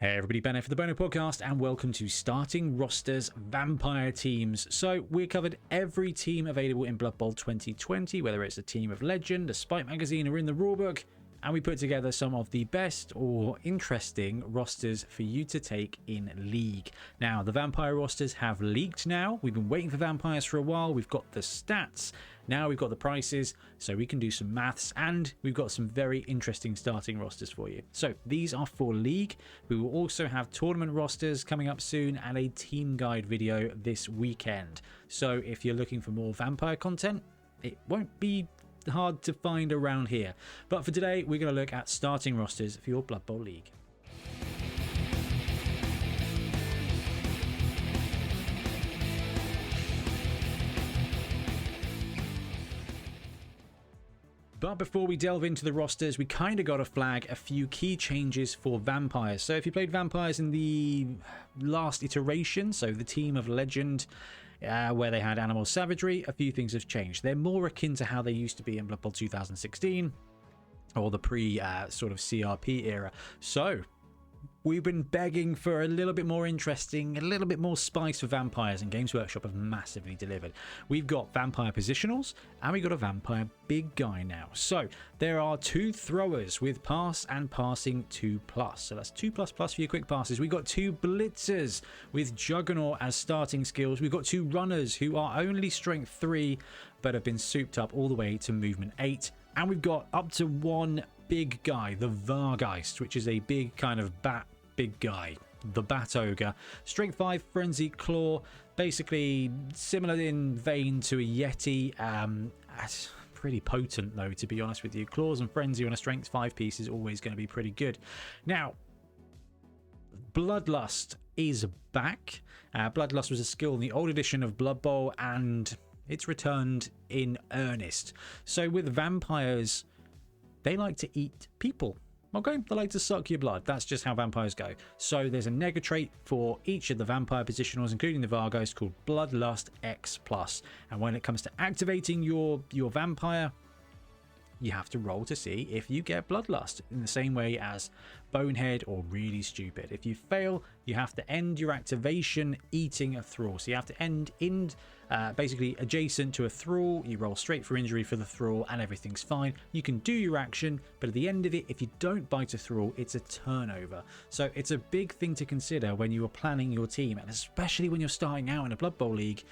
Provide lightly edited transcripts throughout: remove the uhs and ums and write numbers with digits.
Hey everybody, Bonehead for the Bonehead podcast, and welcome to Starting Rosters Vampire Teams. So we covered every team available in Blood Bowl 2020, whether it's a team of legend, a Spike magazine, or in the rulebook, and we put together some of the best or interesting rosters for you to take in League. Now, the Vampire rosters have leaked now. We've been waiting for Vampires for a while. We've got the stats. Now we've got the prices, so we can do some maths, and we've got some very interesting starting rosters for you. So these are for League. We will also have tournament rosters coming up soon and a team guide video this weekend. So if you're looking for more Vampire content, it won't be hard to find around here. But for today, we're going to look at starting rosters for your Blood Bowl League. But before we delve into the rosters, we kind of got to flag a few key changes for Vampires. So if you played Vampires in the last iteration, so the team of legend, where they had animal savagery, a few things have changed. They're more akin to how they used to be in Blood Bowl 2016 or the sort of CRP era. So we've been begging for a little bit more interesting, a little bit more spice for Vampires, and Games Workshop have massively delivered. We've got Vampire Positionals, and we've got a Vampire Big Guy now. So there are two throwers with pass and passing 2+. So that's 2++ for your quick passes. We've got two blitzers with Juggernaut as starting skills. We've got two runners who are only strength 3, but have been souped up all the way to movement 8. And we've got up to one big guy, the Vargeist, which is a big kind of bat big guy, the Bat Ogre. Strength 5, Frenzy, Claw, basically similar in vein to a Yeti. That's pretty potent though, to be honest with you. Claws and Frenzy on a Strength 5 piece is always going to be pretty good. Now, Bloodlust is back. Bloodlust was a skill in the old edition of Blood Bowl, and it's returned in earnest. So with vampires, they like to eat people. Okay, they like to suck your blood. That's just how vampires go. So there's a nega trait for each of the vampire positionals, including the Vargeist, called Bloodlust X+. And when it comes to activating your vampire, you have to roll to see if you get Bloodlust, in the same way as Bonehead or Really Stupid. If you fail, you have to end your activation eating a thrall. So you have to end basically adjacent to a thrall. You roll straight for injury for the thrall and everything's fine. You can do your action, but at the end of it, if you don't bite a thrall, it's a turnover. So it's a big thing to consider when you are planning your team, and especially when you're starting out in a Blood Bowl league.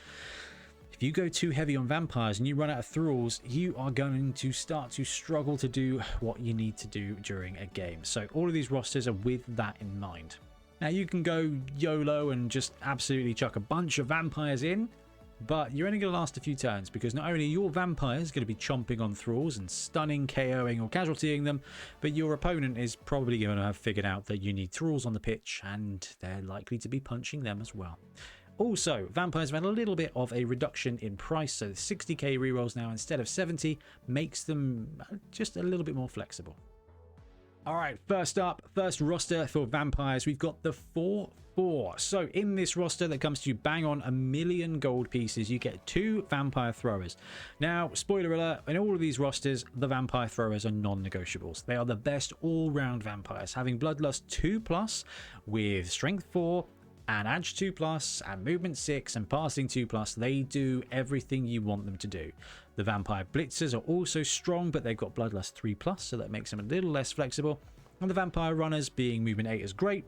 If you go too heavy on vampires and you run out of thralls, you are going to start to struggle to do what you need to do during a game. So all of these rosters are with that in mind. Now you can go YOLO and just absolutely chuck a bunch of vampires in, but you're only going to last a few turns, because not only are your vampires going to be chomping on thralls and stunning, KOing or casualtying them, but your opponent is probably going to have figured out that you need thralls on the pitch, and they're likely to be punching them as well. Also, vampires have had a little bit of a reduction in price, so 60k rerolls now instead of 70 makes them just a little bit more flexible. Alright, first roster for vampires, we've got the 4-4. So in this roster that comes to you bang on 1 million gold pieces, you get 2 vampire throwers. Now, spoiler alert, in all of these rosters, the vampire throwers are non-negotiables. They are the best all-round vampires, having Bloodlust 2+ with Strength 4, and Edge 2+, and Movement 6, and Passing 2+, they do everything you want them to do. The Vampire Blitzers are also strong, but they've got Bloodlust 3+, so that makes them a little less flexible. And the Vampire Runners, being Movement 8 is great,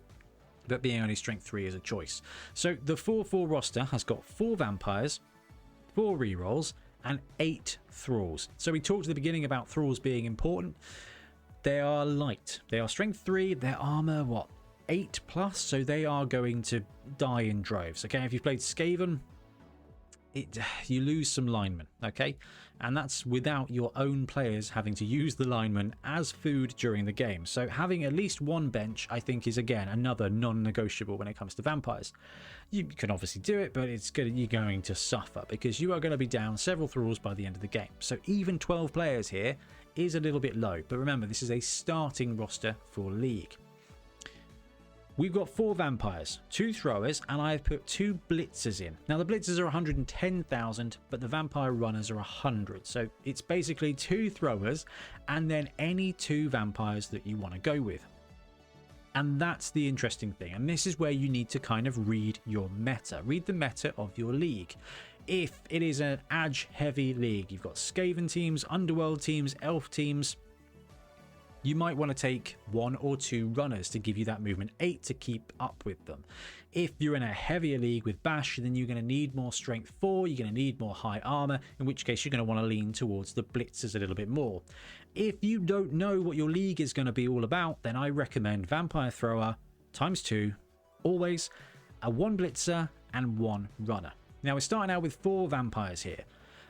but being only Strength 3 is a choice. So the 4-4 roster has got 4 Vampires, 4 rerolls, and 8 Thralls. So we talked at the beginning about Thralls being important. They are light. They are Strength 3, their armor, 8+, so they are going to die in droves. Okay, if you've played Skaven, you lose some linemen, okay, and that's without your own players having to use the linemen as food during the game. So having at least one bench, I think, is again another non-negotiable when it comes to vampires. You can obviously do it, but you're going to suffer, because you are going to be down several thralls by the end of the game. So even 12 players here is a little bit low, but remember, this is a starting roster for League. We've got 4 vampires, 2 throwers, and I've put 2 blitzers in. Now the blitzers are 110,000, but the vampire runners are 100. So it's basically 2 throwers and then any 2 vampires that you want to go with. And that's the interesting thing. And this is where you need to kind of read your meta. Read the meta of your league. If it is an Age heavy league, you've got Skaven teams, Underworld teams, Elf teams, you might want to take 1 or 2 runners to give you that movement 8 to keep up with them. If you're in a heavier league with Bash, then you're going to need more strength 4, you're going to need more high armor, in which case you're going to want to lean towards the blitzers a little bit more. If you don't know what your league is going to be all about, then I recommend Vampire Thrower ×2, always a 1 blitzer and 1 runner. Now we're starting out with 4 vampires here.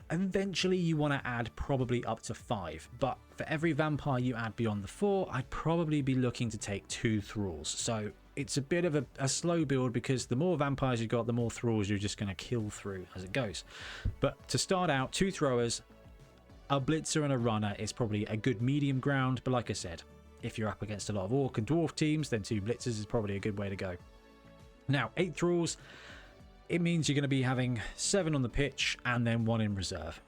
Eventually you want to add probably up to 5, but for every vampire you add beyond the 4, I'd probably be looking to take 2 thralls. So it's a bit of a slow build, because the more vampires you've got, the more thralls you're just going to kill through as it goes. But to start out, 2 throwers, a blitzer and a runner is probably a good medium ground. But like I said, if you're up against a lot of orc and dwarf teams, then 2 blitzers is probably a good way to go. Now 8 thralls, it means you're going to be having 7 on the pitch and then 1 in reserve.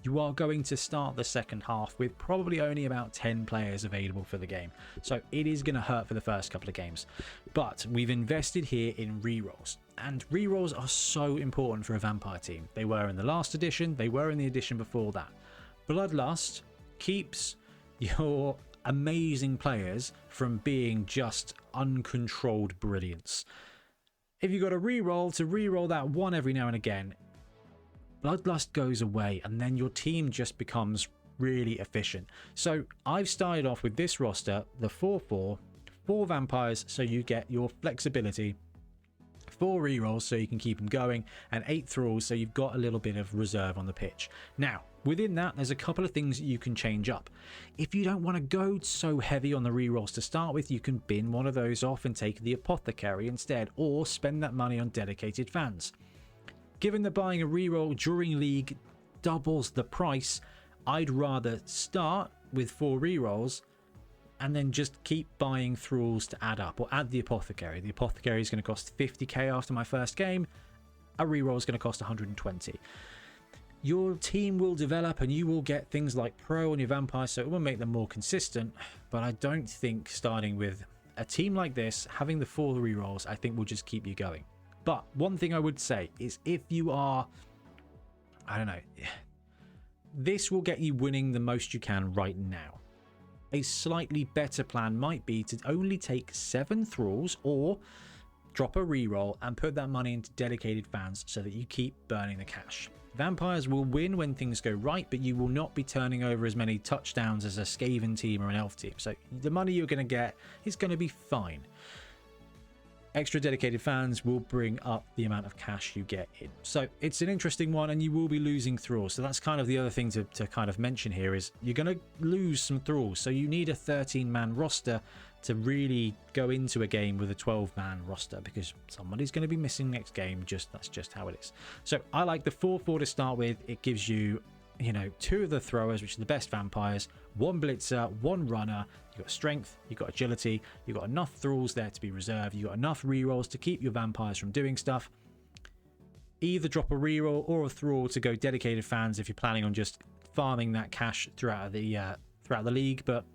You are going to start the second half with probably only about 10 players available for the game. So it is going to hurt for the first couple of games. But we've invested here in rerolls. And rerolls are so important for a vampire team. They were in the last edition. They were in the edition before that. Bloodlust keeps your amazing players from being just uncontrolled brilliance. If you've got a reroll, to reroll that 1 every now and again, Bloodlust goes away and then your team just becomes really efficient. So I've started off with this roster, the 4-4, 4 vampires so you get your flexibility, 4 rerolls so you can keep them going, and 8 thralls so you've got a little bit of reserve on the pitch. Now, within that, there's a couple of things that you can change up. If you don't want to go so heavy on the rerolls to start with, you can bin one of those off and take the apothecary instead, or spend that money on dedicated fans. Given that buying a reroll during league doubles the price, I'd rather start with 4 rerolls and then just keep buying thralls to add up, or add the apothecary. The apothecary is going to cost 50k after my first game. A reroll is going to cost 120. Your team will develop and you will get things like pro on your vampires, so it will make them more consistent. But I don't think starting with a team like this, having the 4 rerolls, I think will just keep you going. But one thing I would say is, if you are, I don't know, this will get you winning the most you can right now. A slightly better plan might be to only take 7 thralls, or drop a reroll and put that money into dedicated fans so that you keep burning the cash. Vampires will win when things go right, but you will not be turning over as many touchdowns as a Skaven team or an Elf team. So the money you're going to get is going to be fine. Extra dedicated fans will bring up the amount of cash you get in. So it's an interesting one, and you will be losing thralls. So that's kind of the other thing to kind of mention here, is you're going to lose some thralls. So you need a 13-man roster to really go into a game with a 12-man roster, because somebody's going to be missing next game. That's just how it is. So I like the 4-4 to start with. It gives you, 2 of the throwers, which are the best vampires, 1 blitzer, 1 runner. You've got strength, you've got agility, you've got enough thralls there to be reserved, you've got enough rerolls to keep your vampires from doing stuff. Either drop a reroll or a thrall to go dedicated fans if you're planning on just farming that cash throughout the league. But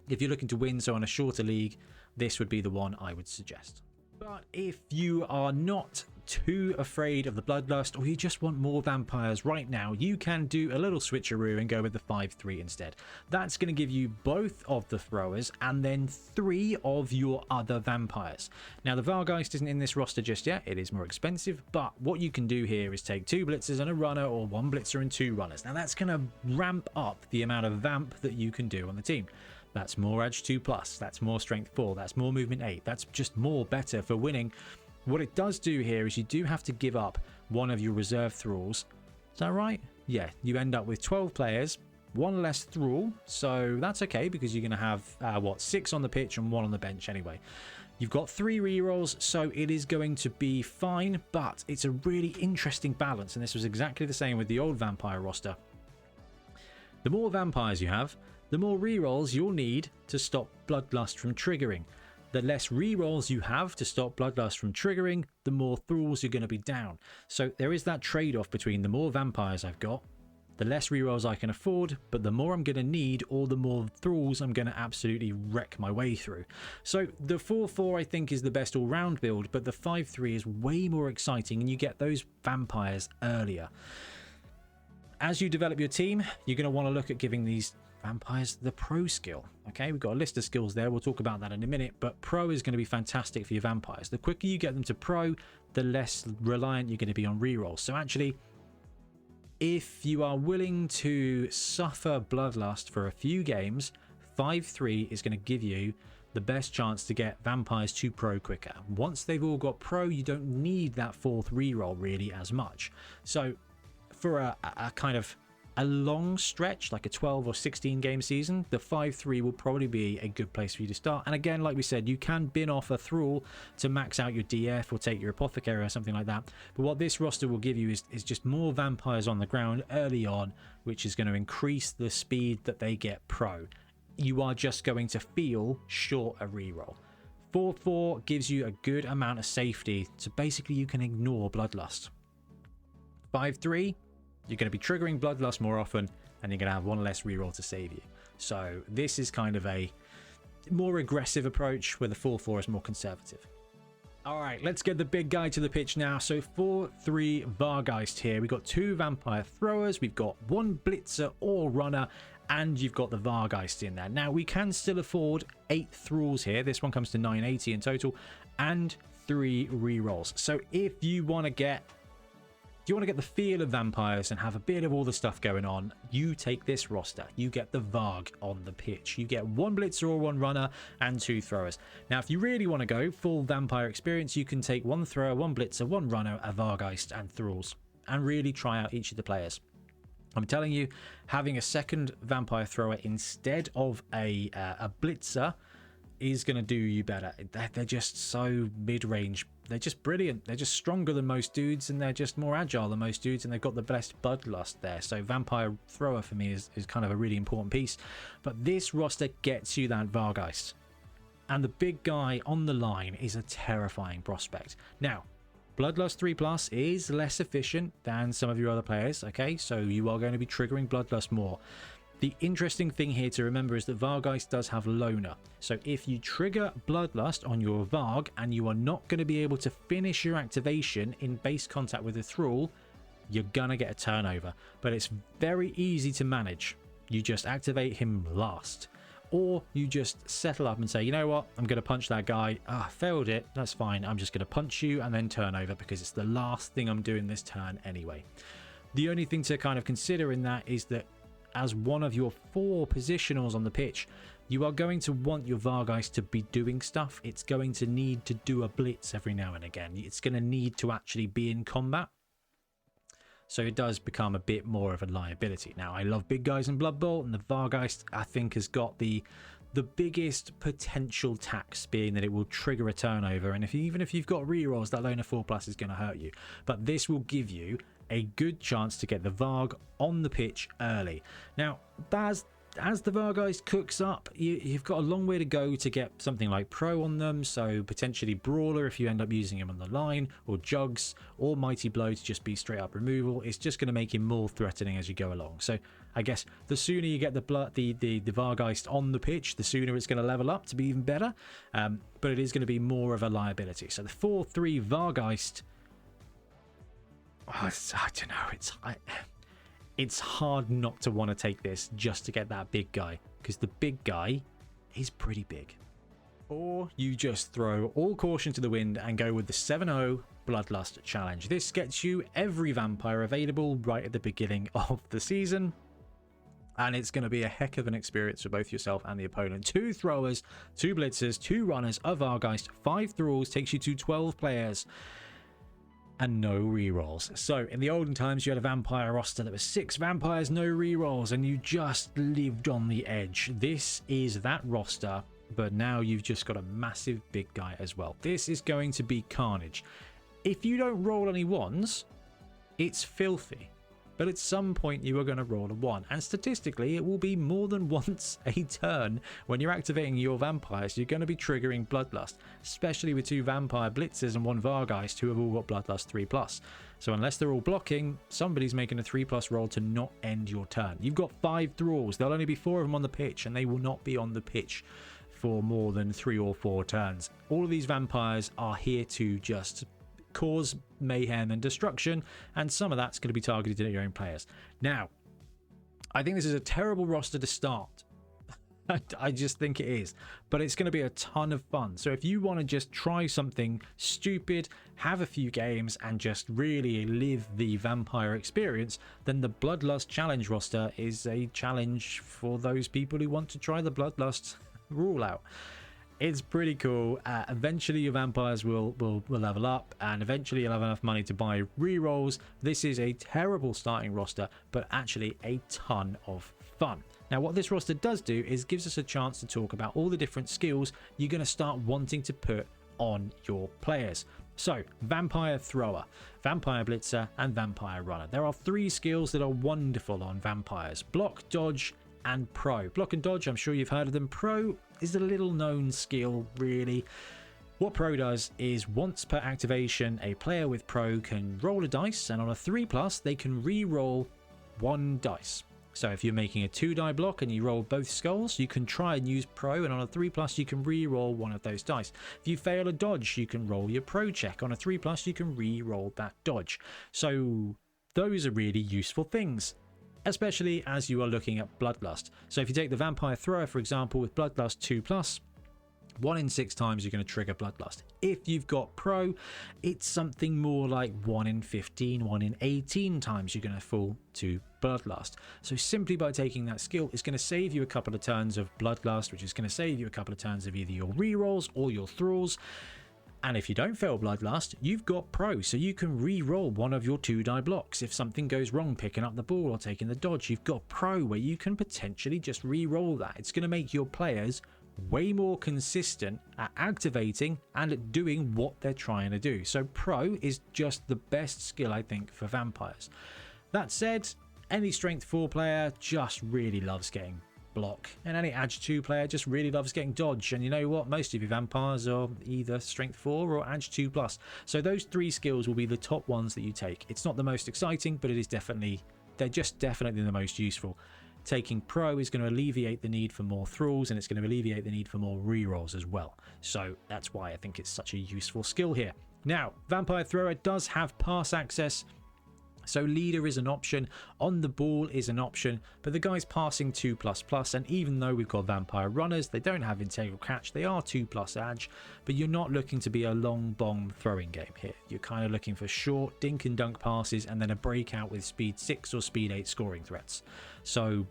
if you're looking to win, so on a shorter league, this would be the one I would suggest. But if you are not too afraid of the bloodlust, or you just want more vampires right now, you can do a little switcheroo and go with the 5-3 instead. That's going to give you both of the throwers and then 3 of your other vampires. Now, the Vargeist isn't in this roster just yet. It is more expensive, but what you can do here is take 2 blitzers and a runner, or 1 blitzer and 2 runners. Now, that's going to ramp up the amount of vamp that you can do on the team. That's more Edge 2+, that's more Strength 4, that's more Movement 8, that's just more better for winning. What it does do here is you do have to give up one of your reserve thralls. Is that right? Yeah, you end up with 12 players, 1 less thrall, so that's okay, because you're going to have, 6 on the pitch and 1 on the bench anyway. You've got 3 rerolls, so it is going to be fine, but it's a really interesting balance, and this was exactly the same with the old vampire roster. The more vampires you have, the more rerolls you'll need to stop Bloodlust from triggering. The less rerolls you have to stop Bloodlust from triggering, the more thralls you're going to be down. So there is that trade-off between the more vampires I've got, the less rerolls I can afford, but the more I'm going to need, or the more thralls I'm going to absolutely wreck my way through. So the 4-4 I think is the best all-round build, but the 5-3 is way more exciting, and you get those vampires earlier. As you develop your team, you're going to want to look at giving these vampires the pro skill. Okay, we've got a list of skills there, we'll talk about that in a minute, but pro is going to be fantastic for your vampires. The quicker you get them to pro, the less reliant you're going to be on rerolls. So actually, if you are willing to suffer bloodlust for a few games, 5-3 is going to give you the best chance to get vampires to pro quicker. Once they've all got pro, you don't need that 4th reroll really as much. So for a kind of a long stretch, like a 12 or 16 game season, the 5-3 will probably be a good place for you to start. And again, like we said, you can bin off a thrall to max out your DF or take your apothecary or something like that. But what this roster will give you is just more vampires on the ground early on, which is going to increase the speed that they get pro. You are just going to feel short a reroll. 4-4 gives you a good amount of safety, so basically you can ignore bloodlust. 5-3, you're going to be triggering bloodlust more often, and you're going to have one less reroll to save you. So this is kind of a more aggressive approach, where the 4-4 is more conservative. All right, let's get the big guy to the pitch now. So 4-3 Vargeist here. We've got 2 vampire throwers, we've got 1 blitzer or runner, and you've got the Vargeist in there. Now we can still afford 8 thralls here. This one comes to 980 in total, and 3 rerolls. So if you want to get the feel of vampires and have a bit of all the stuff going on, you take this roster. You get the Varg on the pitch. You get 1 blitzer or 1 runner and 2 throwers. Now, if you really want to go full vampire experience, you can take 1 thrower, 1 blitzer, 1 runner, a Vargeist, and thralls, and really try out each of the players. I'm telling you, having a second vampire thrower instead of a blitzer is going to do you better. They're just so mid-range. They're just brilliant. They're just stronger than most dudes, and they're just more agile than most dudes, and they've got the best bloodlust there. So vampire thrower for me is kind of a really important piece. But this roster gets you that Vargeist. And the big guy on the line is a terrifying prospect. Now, Bloodlust 3+ is less efficient than some of your other players, okay? So you are going to be triggering Bloodlust more. The interesting thing here to remember is that Vargeist does have Loner. So if you trigger Bloodlust on your Varg and you are not going to be able to finish your activation in base contact with the Thrall, you're going to get a turnover. But it's very easy to manage. You just activate him last. Or you just settle up and say, you know what, I'm going to punch that guy. Ah, failed it. That's fine. I'm just going to punch you and then turn over because it's the last thing I'm doing this turn anyway. The only thing to kind of consider in that is that as one of your 4 positionals on the pitch, you are going to want your Vargeist to be doing stuff. It's going to need to do a blitz every now and again. It's going to need to actually be in combat. So it does become a bit more of a liability. Now, I love big guys in Blood Bowl, and the Vargeist, I think, has got the biggest potential tax, being that it will trigger a turnover. And even if you've got rerolls, that Loner 4+ is going to hurt you. But this will give you a good chance to get the Varg on the pitch early. Now, as the Vargeist cooks up, you've got a long way to go to get something like Pro on them, so potentially Brawler if you end up using him on the line, or Jugs, or Mighty Blow to just be straight up removal. It's just going to make him more threatening as you go along. So I guess the sooner you get the Vargeist on the pitch, the sooner it's going to level up to be even better, but it is going to be more of a liability. So the 4-3 Vargeist, I don't know, it's hard not to want to take this just to get that big guy, because the big guy is pretty big. Or you just throw all caution to the wind and go with the 7-0 Bloodlust challenge. This gets you every vampire available right at the beginning of the season, and it's going to be a heck of an experience for both yourself and the opponent. 2 throwers, 2 blitzers, 2 runners, a Vargeist, 5 thralls, takes you to 12 players. And no rerolls. So in the olden times, you had a vampire roster that was 6 vampires, no rerolls, and you just lived on the edge. This is that roster, but now you've just got a massive big guy as well. This is going to be carnage. If you don't roll any ones, it's filthy. but at some point you are going to roll a 1, and statistically it will be more than once a turn when you're activating your vampires. You're going to be triggering Bloodlust, especially with 2 vampire blitzers and 1 Vargeist who have all got Bloodlust 3+. So unless they're all blocking, somebody's making a 3+ roll to not end your turn. You've got 5 thralls. There'll only be 4 of them on the pitch, and they will not be on the pitch for more than 3 or 4 turns. All of these vampires are here to just cause mayhem and destruction, and some of that's going to be targeted at your own players. Now, I think this is a terrible roster to start. I just think it is, but it's going to be a ton of fun. So if you want to just try something stupid, have a few games, and just really live the vampire experience, then the Bloodlust challenge roster is a challenge for those people who want to try the Bloodlust rule out. It's pretty cool. Eventually your vampires will level up, and eventually you'll have enough money to buy rerolls. This is a terrible starting roster, but actually a ton of fun. Now what this roster does do is gives us a chance to talk about all the different skills you're going to start wanting to put on your players. So, Vampire Thrower, Vampire Blitzer, and Vampire Runner. There are 3 skills that are wonderful on vampires: Block, Dodge, and Pro. Block and Dodge, I'm sure you've heard of them. Pro is a little known skill, really. What Pro does is once per activation, a player with Pro can roll a dice, and on a 3+, they can re-roll 1 dice. So if you're making a 2-die block and you roll both skulls, you can try and use Pro, and on a 3+, you can re-roll 1 of those dice. If you fail a dodge, you can roll your Pro check. On a 3+, you can re-roll that dodge. So those are really useful things, especially as you are looking at Bloodlust. So if you take the Vampire Thrower, for example, with Bloodlust 2+, 1 in 6 times you're going to trigger Bloodlust. If you've got Pro, it's something more like 1 in 15, 1 in 18 times you're going to fall to Bloodlust. So simply by taking that skill, it's going to save you a couple of turns of Bloodlust, which is going to save you a couple of turns of either your rerolls or your thralls. And if you don't fail Bloodlust, you've got Pro, so you can re-roll 1 of your 2-die blocks. If something goes wrong, picking up the ball or taking the dodge, you've got Pro, where you can potentially just re-roll that. It's going to make your players way more consistent at activating and at doing what they're trying to do. So Pro is just the best skill, I think, for vampires. That said, any Strength 4 player just really loves getting Block, and any Ag 2 player just really loves getting Dodge. And you know what, most of your vampires are either Strength 4 or Ag 2+. So those 3 skills will be the top ones that you take. It's not the most exciting, but it is they're just definitely the most useful. Taking Pro is going to alleviate the need for more thralls, and it's going to alleviate the need for more rerolls as well. So that's why I think it's such a useful skill here. Now, Vampire Thrower does have pass access, so leader is an option, on the ball is an option, but the guy's passing 2++, and even though we've got Vampire Runners, they don't have Integral Catch, they are 2+ Ag, but you're not looking to be a long bomb throwing game here. You're kind of looking for short dink and dunk passes and then a breakout with speed 6 or speed 8 scoring threats. So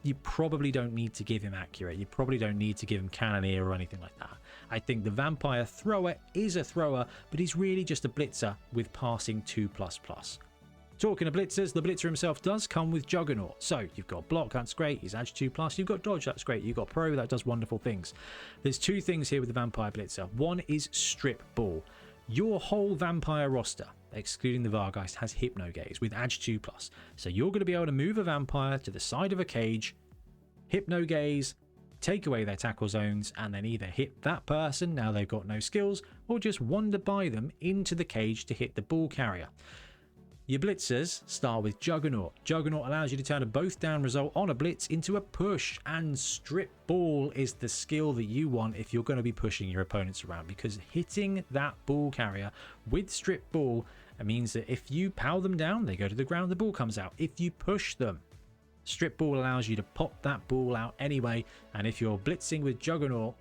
you probably don't need to give him accurate, you probably don't need to give him cannoneer or anything like that. I think the Vampire Thrower is a thrower, but he's really just a blitzer with passing 2++. Talking of blitzers, the blitzer himself does come with Juggernaut. So you've got Block, that's great, he's Ag 2+, you've got Dodge, that's great, you've got Pro, that does wonderful things. There's 2 things here with the Vampire Blitzer. One is Strip Ball. Your whole vampire roster, excluding the Vargeist, has Hypnogaze with Ag 2+. So you're going to be able to move a vampire to the side of a cage, Hypnogaze, take away their tackle zones, and then either hit that person, now they've got no skills, or just wander by them into the cage to hit the ball carrier. Your blitzers start with Juggernaut. Juggernaut allows you to turn a both down result on a blitz into a push, and Strip Ball is the skill that you want if you're going to be pushing your opponents around, because hitting that ball carrier with Strip Ball means that if you pow them down, they go to the ground, the ball comes out. If you push them, Strip Ball allows you to pop that ball out anyway, and if you're blitzing with Juggernaut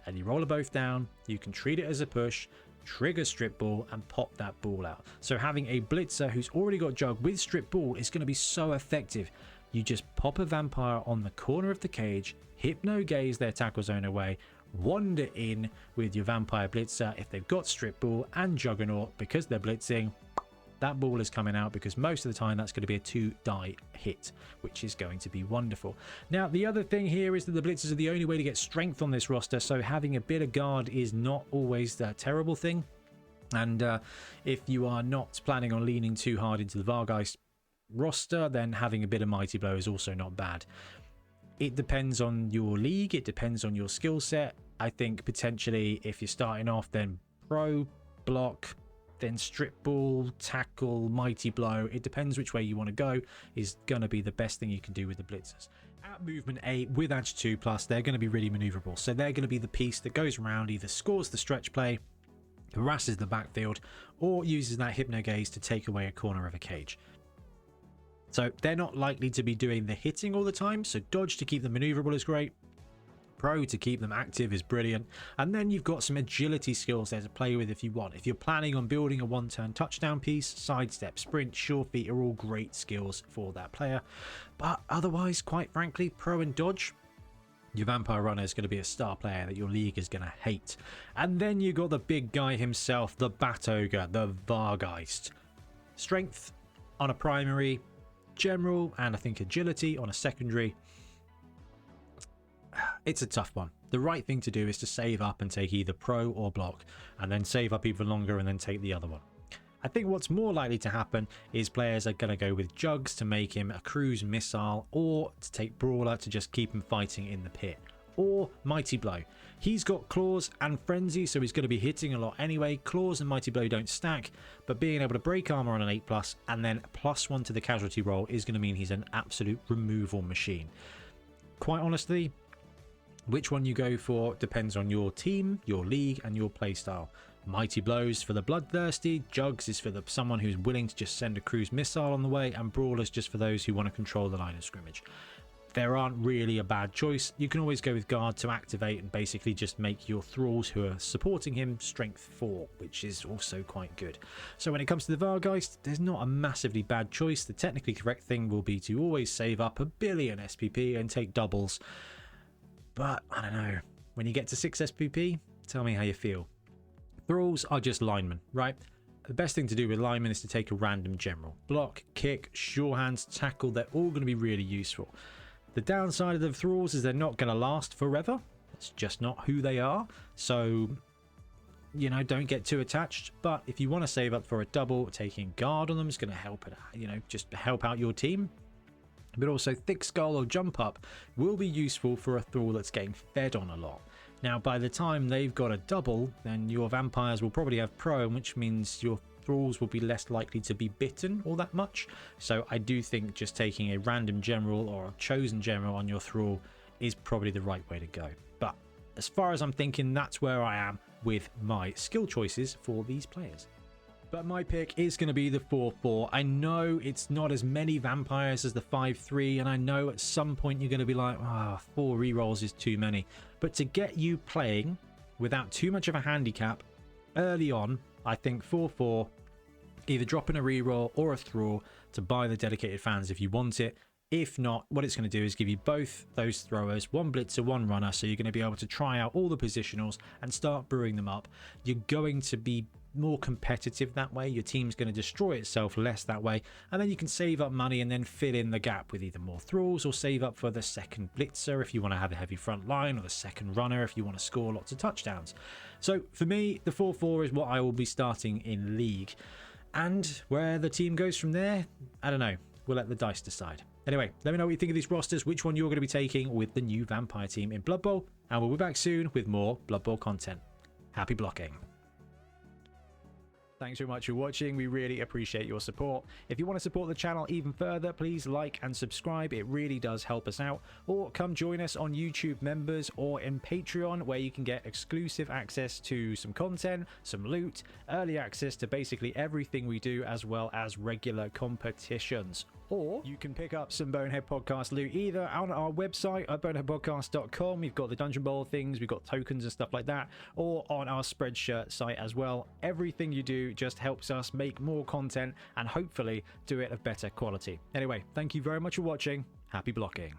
and you roll a both down, you can treat it as a push, trigger Strip Ball, and pop that ball out. So having a blitzer who's already got Jug with Strip Ball is going to be so effective. You just pop a vampire on the corner of the cage, Hypnogaze their tackle zone away, wander in with your vampire blitzer. If they've got Strip Ball and Juggernaut, because they're blitzing, that ball is coming out, because most of the time that's going to be a 2-die hit, which is going to be wonderful. Now, the other thing here is that the blitzers are the only way to get strength on this roster, so having a bit of guard is not always a terrible thing. And if you are not planning on leaning too hard into the Vargeist, roster, then having a bit of Mighty Blow is also not bad. It depends on your league, it depends on your skill set. I think potentially if you're starting off, then Pro, Block, then Strip Ball, Tackle, Mighty Blow, it depends which way you want to go, is going to be the best thing you can do with the Blitzers. At Movement 8 with Edge 2+, they're going to be really maneuverable. So they're going to be the piece that goes around, either scores the stretch play, harasses the backfield, or uses that Hypno Gaze to take away a corner of a cage. So they're not likely to be doing the hitting all the time, so Dodge to keep them maneuverable is great. Pro to keep them active is brilliant. And then you've got some agility skills there to play with if you want. If you're planning on building a one-turn touchdown piece, sidestep, sprint, sure feet are all great skills for that player. But otherwise, quite frankly, Pro and Dodge, your Vampire Runner is going to be a star player that your league is going to hate. And then you got the big guy himself, the Bat Ogre, the Vargeist. Strength on a primary, general, and I think agility on a secondary. It's a tough one. The right thing to do is to save up and take either Pro or Block, and then save up even longer and then take the other one. I think what's more likely to happen is players are going to go with Jugs to make him a cruise missile, or to take Brawler to just keep him fighting in the pit, or Mighty Blow. He's got Claws and Frenzy, so he's going to be hitting a lot anyway. Claws and Mighty Blow don't stack, but being able to break armor on an 8+ and then +1 to the casualty roll is going to mean he's an absolute removal machine. Quite honestly, which one you go for depends on your team, your league, and your playstyle. Mighty Blows for the bloodthirsty, Jugs is for someone who's willing to just send a cruise missile on the way, and Brawlers just for those who want to control the line of scrimmage. There aren't really a bad choice. You can always go with Guard to activate and basically just make your thralls who are supporting him strength 4, which is also quite good. So when it comes to the Vargeist, there's not a massively bad choice. The technically correct thing will be to always save up 1 billion SPP and take doubles. But I don't know, when you get to 6 SPP, tell me how you feel. Thralls are just linemen, right? The best thing to do with linemen is to take a random general. Block, kick, sure hands, tackle, they're all going to be really useful. The downside of the Thralls is they're not going to last forever. It's just not who they are. So, you know, don't get too attached. But if you want to save up for a double, taking Guard on them is going to help it, you know, just help out your team. But also Thick Skull or Jump Up will be useful for a Thrall that's getting fed on a lot. Now, by the time they've got a double, then your Vampires will probably have Pro, which means your Thralls will be less likely to be bitten all that much. So I do think just taking a random general or a chosen general on your Thrall is probably the right way to go. But as far as I'm thinking, that's where I am with my skill choices for these players. But my pick is going to be the 4-4. I know it's not as many vampires as the 5-3, and I know at some point you're going to be like, 4 rerolls is too many. But to get you playing without too much of a handicap early on, I think 4-4, either dropping a reroll or a thrall to buy the dedicated fans if you want it. If not, what it's going to do is give you both those throwers, 1 blitzer, 1 runner, so you're going to be able to try out all the positionals and start brewing them up. You're going to be more competitive that way. Your team's going to destroy itself less that way, and then you can save up money and then fill in the gap with either more thralls or save up for the second blitzer if you want to have a heavy front line, or the second runner if you want to score lots of touchdowns. So for me, the 4-4 is what I will be starting in league, and where the team goes from there, I don't know. We'll let the dice decide. Anyway, let me know what you think of these rosters, which one you're going to be taking with the new Vampire team in Blood Bowl, and we'll be back soon with more Blood Bowl content. Happy blocking. Thanks very much for watching. We really appreciate your support. If you want to support the channel even further, please like and subscribe. It really does help us out. Or come join us on YouTube members or in Patreon, where you can get exclusive access to some content, some loot, early access to basically everything we do, as well as regular competitions. Or you can pick up some Bonehead Podcast loot either on our website at boneheadpodcast.com. We've got the Dungeon Bowl things, we've got tokens and stuff like that, or on our Spreadshirt site as well. Everything you do just helps us make more content and hopefully do it of better quality. Anyway, thank you very much for watching. Happy blocking.